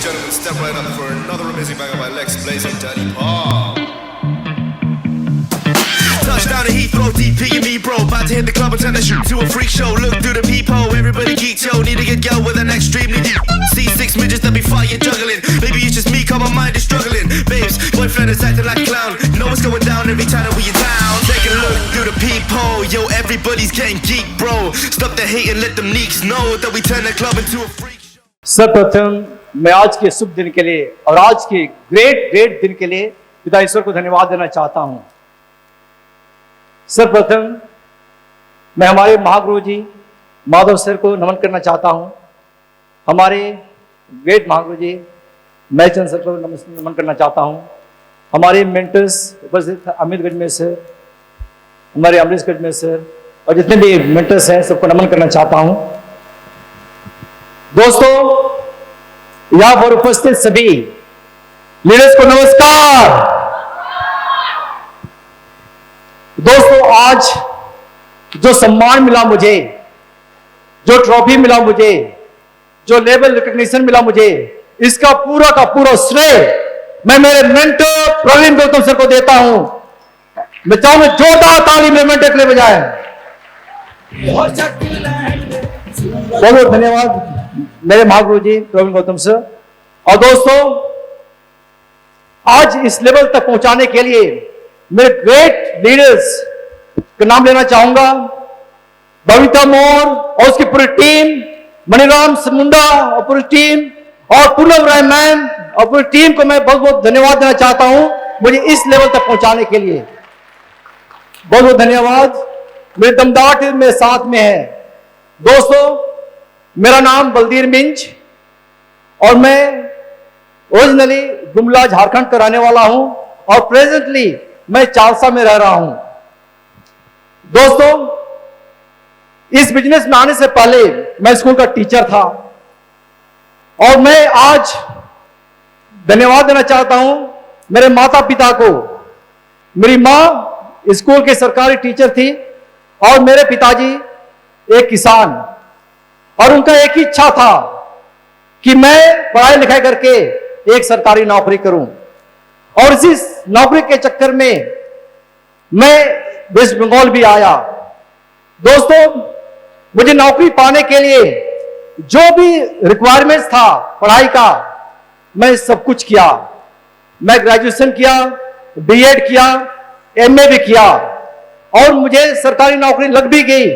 gentlemen, step right up for another amazing banger by Lex Blaze and Daddy Paul. Touchdown to Heathrow, DP and me, bro. About to hit the club and turn the shoot to a freak show. Look through the peephole, everybody geek, yo. Need to get go with an extremely deep. See six midgets that be fire juggling. Maybe it's just me, cause my mind is struggling. Babes, boyfriend is acting like a clown. You know what's going down every time that we in town. Take a look through the peephole, yo. Everybody's getting geek, bro. Stop the hate and let them leaks know that we turn the club into a freak show. सर्वप्रथम मैं आज के शुभ दिन के लिए और आज के ग्रेट दिन के लिए पिता ईश्वर को धन्यवाद देना चाहता हूं। सर्वप्रथम मैं हमारे महागुरु जी माधव सर को नमन करना चाहता हूं। हमारे ग्रेट महागुरु जी मैचंद सर को नमन करना चाहता हूं। हमारे मेंटर्स उपस्थित अमित गजमेर सर, हमारे अमरीश गजमेर सर और जितने भी मेंटर्स हैं सबको नमन करना चाहता हूं। दोस्तों, यहां पर उपस्थित सभी लीडर्स को नमस्कार। दोस्तों, आज जो सम्मान मिला मुझे, जो ट्रॉफी मिला मुझे, जो लेवल रिकॉग्निशन मिला मुझे, इसका पूरा का पूरा श्रेय मैं मेरे मेंटर प्रवीण गौतम सर को देता हूं। मैं चाहूंगा जोरदार ताली में मेंटर के लिए बजाएं। बहुत बहुत धन्यवाद मेरे महागुरु जी प्रवीण गौतम सर। और दोस्तों, आज इस लेवल तक पहुंचाने के लिए मेरे ग्रेट लीडर्स का नाम लेना चाहूंगा। बबीता मोर और उसकी पूरी टीम, मणिराम मुंडा और पूरी टीम, और पूनम राय मैम और पूरी टीम को मैं बहुत बहुत धन्यवाद देना चाहता हूं मुझे इस लेवल तक पहुंचाने के लिए। बहुत बहुत धन्यवाद। मेरे दमदार टीम मेरे साथ में है। दोस्तों, मेरा नाम बलदीर मिंज और मैं ओरिजिनली गुमला झारखंड का रहने वाला हूं और प्रेजेंटली मैं चालसा में रह रहा हूं। दोस्तों, इस बिजनेस में आने से पहले मैं स्कूल का टीचर था और मैं आज धन्यवाद देना चाहता हूं मेरे माता पिता को। मेरी मां स्कूल के सरकारी टीचर थी और मेरे पिताजी एक किसान, और उनका एक ही इच्छा था कि मैं पढ़ाई लिखाई करके एक सरकारी नौकरी करूं। और इसी नौकरी के चक्कर में मैं वेस्ट बंगाल भी आया। दोस्तों, मुझे नौकरी पाने के लिए जो भी रिक्वायरमेंट्स था पढ़ाई का, मैं सब कुछ किया। मैं ग्रेजुएशन किया, बीएड किया, एमए भी किया और मुझे सरकारी नौकरी लग भी गई।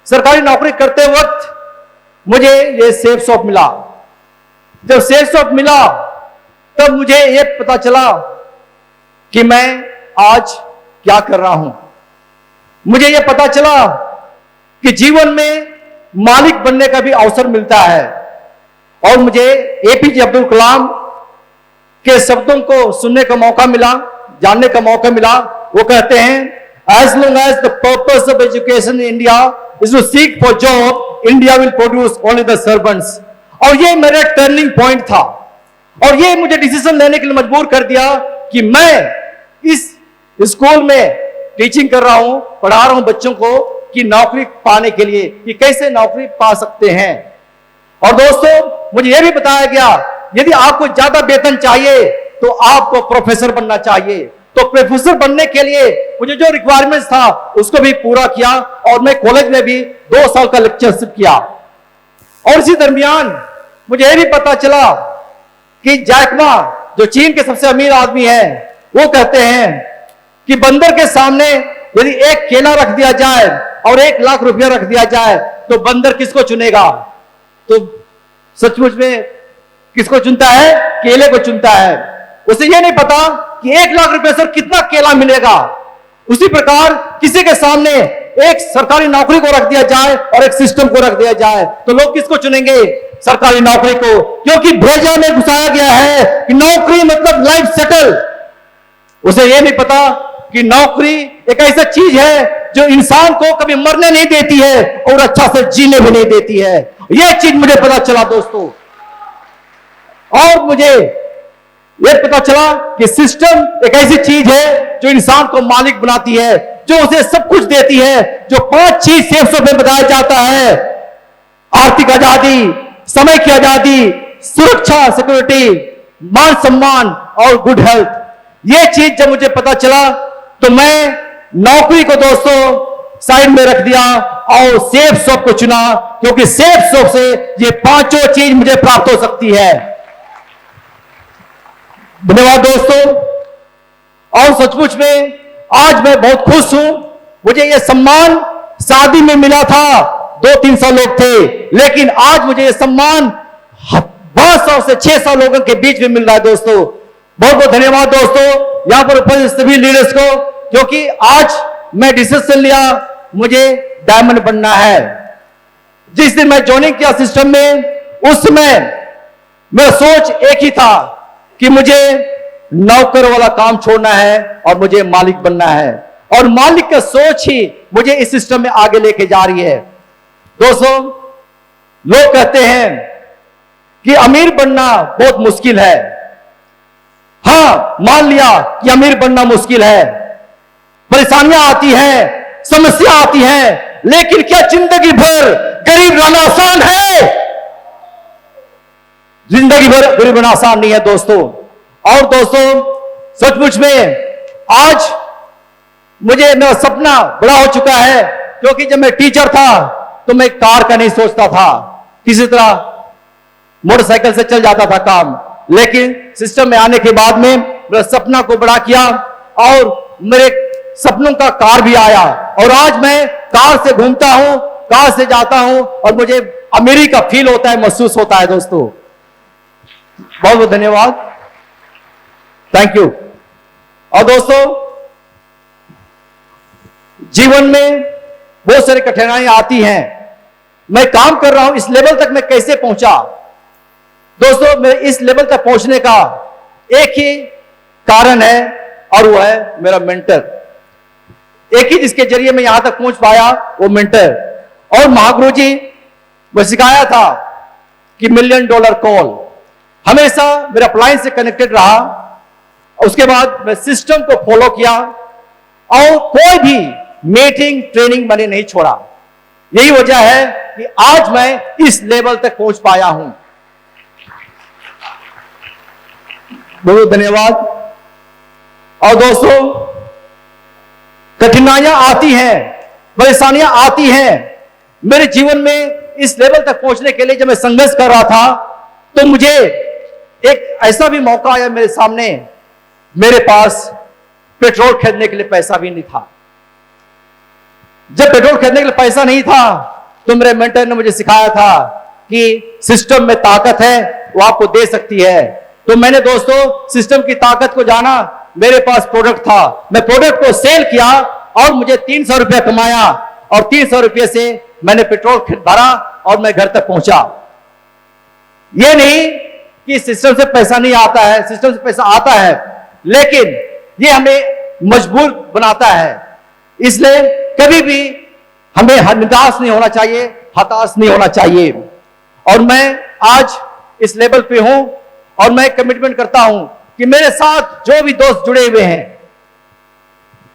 सरकारी नौकरी करते वक्त मुझे ये सेफ शॉप मिला। जब सेफ शॉप मिला तब मुझे ये पता चला कि मैं आज क्या कर रहा हूं। मुझे ये पता चला कि जीवन में मालिक बनने का भी अवसर मिलता है। और मुझे एपीजे अब्दुल कलाम के शब्दों को सुनने का मौका मिला, जानने का मौका मिला। वो कहते हैं, as long as the purpose of education in India is to seek for job, India will produce only the servants। और ये मेरा टर्निंग पॉइंट था और ये मुझे डिसीजन लेने के लिए मजबूर कर दिया कि मैं इस स्कूल में टीचिंग कर रहा हूं, पढ़ा रहा हूं बच्चों को कि नौकरी पाने के लिए कि कैसे नौकरी पा सकते हैं। और दोस्तों, मुझे यह भी बताया गया यदि आपको ज्यादा वेतन चाहिए तो आपको प्रोफेसर बनना चाहिए। तो प्रोफेसर बनने के लिए मुझे जो रिक्वायरमेंट्स था उसको भी पूरा किया और मैं कॉलेज में भी 2 साल का लेक्चरशिप किया। और इसी दरमियान मुझे यह भी पता चला कि जैक मा, जो चीन के सबसे अमीर आदमी है, वो कहते हैं कि बंदर के सामने यदि एक केला रख दिया जाए और 1 लाख रुपया रख दिया जाए तो बंदर किसको चुनेगा? तो सचमुच में किसको चुनता है? केले को चुनता है। उसे यह नहीं पता कि 1 लाख रुपए से कितना केला मिलेगा। उसी प्रकार किसी के सामने एक सरकारी नौकरी को रख दिया जाए और एक सिस्टम को रख दिया जाए तो लोग किसको चुनेंगे? सरकारी नौकरी को, क्योंकि भेजा में घुसाया गया है कि नौकरी मतलब लाइफ सेटल। उसे यह नहीं पता कि नौकरी एक ऐसा चीज है जो इंसान को कभी मरने नहीं देती है और अच्छा से जीने भी नहीं देती है। यह चीज मुझे पता चला दोस्तों। और मुझे यह पता चला कि सिस्टम एक ऐसी चीज है जो इंसान को मालिक बनाती है, जो उसे सब कुछ देती है। जो 5 चीज सेफ में बताया जाता है: आर्थिक आजादी, समय की आजादी, सुरक्षा, सिक्योरिटी, मान सम्मान और गुड हेल्थ, ये चीज जब मुझे पता चला तो मैं नौकरी को दोस्तों साइड में रख दिया और सेफ शॉप को चुना, क्योंकि सेफ शॉप से ये पांचों चीज मुझे प्राप्त हो सकती है। धन्यवाद दोस्तों। और सचमुच में आज मैं बहुत खुश हूं। मुझे यह सम्मान शादी में मिला था, 200-300 लोग थे, लेकिन आज मुझे यह सम्मान 500 से 600 लोगों के बीच में मिल रहा है दोस्तों। बहुत बहुत धन्यवाद दोस्तों यहां पर उपस्थित सभी लीडर्स को, क्योंकि आज मैं डिसीजन लिया मुझे डायमंड बनना है। जिस दिन मैं ज्वाइनिंग किया सिस्टम में, उस समय मेरा सोच एक ही था कि मुझे नौकर वाला काम छोड़ना है और मुझे मालिक बनना है, और मालिक का सोच ही मुझे इस सिस्टम में आगे लेके जा रही है। दोस्तों, लोग कहते हैं कि अमीर बनना बहुत मुश्किल है। हां, मान लिया कि अमीर बनना मुश्किल है, परेशानियां आती हैं, समस्या आती हैं, लेकिन क्या जिंदगी भर गरीब रहना आसान है? जिंदगी भर गरीब रहना आसान नहीं है दोस्तों। और दोस्तों, सचमुच में आज मुझे मेरा सपना बड़ा हो चुका है, क्योंकि जब मैं टीचर था तो मैं कार का नहीं सोचता था, किसी तरह मोटरसाइकिल से चल जाता था काम, लेकिन सिस्टम में आने के बाद में मेरे सपना को बड़ा किया और मेरे सपनों का कार भी आया, और आज मैं कार से घूमता हूं, कार से जाता हूं, और मुझे अमीरी का फील होता है, महसूस होता है दोस्तों। बहुत बहुत धन्यवाद, थैंक यू। और दोस्तों, जीवन में बहुत सारी कठिनाइयां आती हैं। मैं काम कर रहा हूं, इस लेवल तक मैं कैसे पहुंचा? दोस्तों, मैं इस लेवल तक पहुंचने का एक ही कारण है, और वो है मेरा मेंटर। एक ही जिसके जरिए मैं यहां तक पहुंच पाया, वो मेंटर। और महागुरु जी वो सिखाया था कि $1 मिलियन कॉल हमेशा मेरा अपलाइन से कनेक्टेड रहा। उसके बाद मैं सिस्टम को फॉलो किया और कोई भी मीटिंग ट्रेनिंग मैंने नहीं छोड़ा। यही वजह है कि आज मैं इस लेवल तक पहुंच पाया हूं। बहुत धन्यवाद। और दोस्तों, कठिनाइयां आती हैं, परेशानियां आती हैं। मेरे जीवन में इस लेवल तक पहुंचने के लिए जब मैं संघर्ष कर रहा था, तो मुझे एक ऐसा भी मौका आया मेरे सामने, मेरे पास पेट्रोल खरीदने के लिए पैसा भी नहीं था। जब पेट्रोल खरीदने के लिए पैसा नहीं था, तो मेरे मेंटर ने मुझे सिखाया था कि सिस्टम में ताकत है, वो आपको दे सकती है। तो मैंने दोस्तों सिस्टम की ताकत को जाना। मेरे पास प्रोडक्ट था, मैं प्रोडक्ट को सेल किया और मुझे 300 रुपया कमाया, और 300 रुपये से मैंने पेट्रोल भरा और मैं घर तक पहुंचा। यह नहीं कि सिस्टम से पैसा नहीं आता है, सिस्टम से पैसा आता है, लेकिन यह हमें मजबूर बनाता है। इसलिए कभी भी हमें निराश नहीं होना चाहिए, हताश नहीं होना चाहिए। और मैं आज इस लेवल पे हूं, और मैं कमिटमेंट करता हूं कि मेरे साथ जो भी दोस्त जुड़े हुए हैं,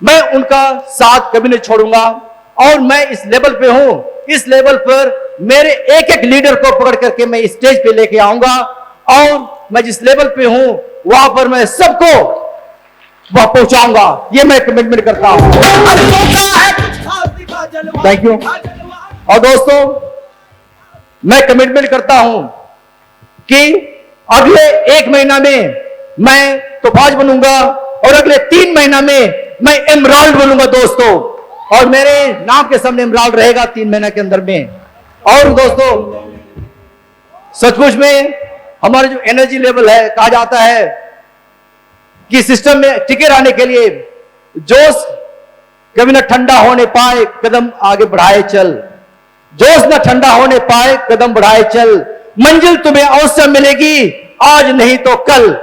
मैं उनका साथ कभी नहीं छोड़ूंगा। और मैं इस लेवल पे हूं, इस लेवल पर मेरे एक एक लीडर को पकड़ करके मैं स्टेज पे लेके आऊंगा, और मैं जिस लेवल पे हूं वहां पर मैं सबको वहां पहुंचाऊंगा। ये मैं कमिटमेंट करता हूं। Thank you. और दोस्तों, मैं कमिटमेंट करता हूं कि अगले 1 महीना में मैं तोफाज बनूंगा, और अगले 3 महीना में मैं एमराल्ड बनूंगा दोस्तों, और मेरे नाम के सामने एमराल्ड रहेगा 3 महीने के अंदर में। और दोस्तों, सचमुच में हमारा जो एनर्जी लेवल है, कहा जाता है कि सिस्टम में टिके रहने के लिए जोश कभी न ठंडा होने पाए, कदम आगे बढ़ाए चल। जोश न ठंडा होने पाए, कदम बढ़ाए चल। मंजिल तुम्हें अवश्य मिलेगी, आज नहीं तो कल।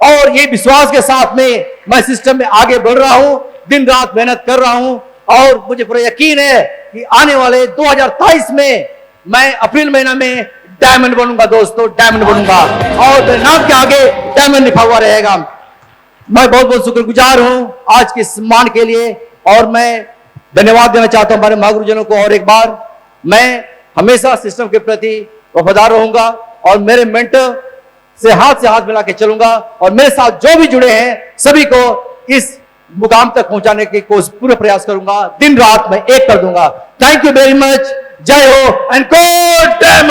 और ये विश्वास के साथ में मैं सिस्टम में आगे बढ़ रहा हूं, दिन रात मेहनत कर रहा हूं, और मुझे पूरा यकीन है कि आने वाले 2023 में मैं अप्रैल महीना में डायमंड बनूंगा दोस्तों, डायमंड बनूंगा, और मेरे नाम के आगे डायमंड लिखा हुआ रहेगा। मैं बहुत बहुत शुक्रगुजार हूं आज के सम्मान के लिए, और मैं धन्यवाद देना चाहता हूं हमारे महागुरुजनों को। और एक बार मैं हमेशा सिस्टम के प्रति वफादार रहूंगा, और मेरे मेंटर से हाथ मिला के चलूंगा और मेरे साथ जो भी जुड़े हैं सभी को इस मुकाम तक पहुंचाने की पूरे प्रयास करूंगा। दिन रात मैं एक कर दूंगा। Thank you very much. जय हो एंड गॉड डैम।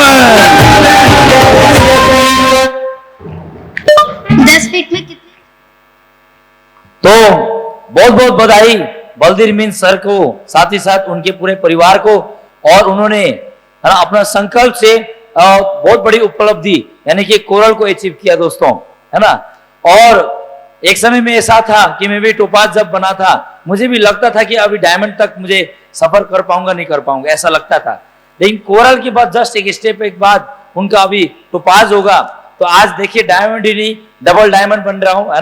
10 फीट में कितने? तो बहुत बहुत बधाई बलदीर मीन सर को, साथ ही साथ उनके पूरे परिवार को। और उन्होंने है ना अपना संकल्प से बहुत बड़ी उपलब्धि यानी कि कोरल को अचीव किया दोस्तों, है ना। और एक समय में ऐसा था कि मैं भी टोपाज जब बना था मुझे भी लगता था कि अभी डायमंड तक मुझे सफर कर पाऊंगा नहीं कर पाऊंगा, ऐसा लगता था। लेकिन कोरल के बाद जस्ट एक स्टेप एक बाद उनका अभी टोपाज होगा, तो आज देखिए डायमंड ही नहीं डबल डायमंड बन रहा हूं।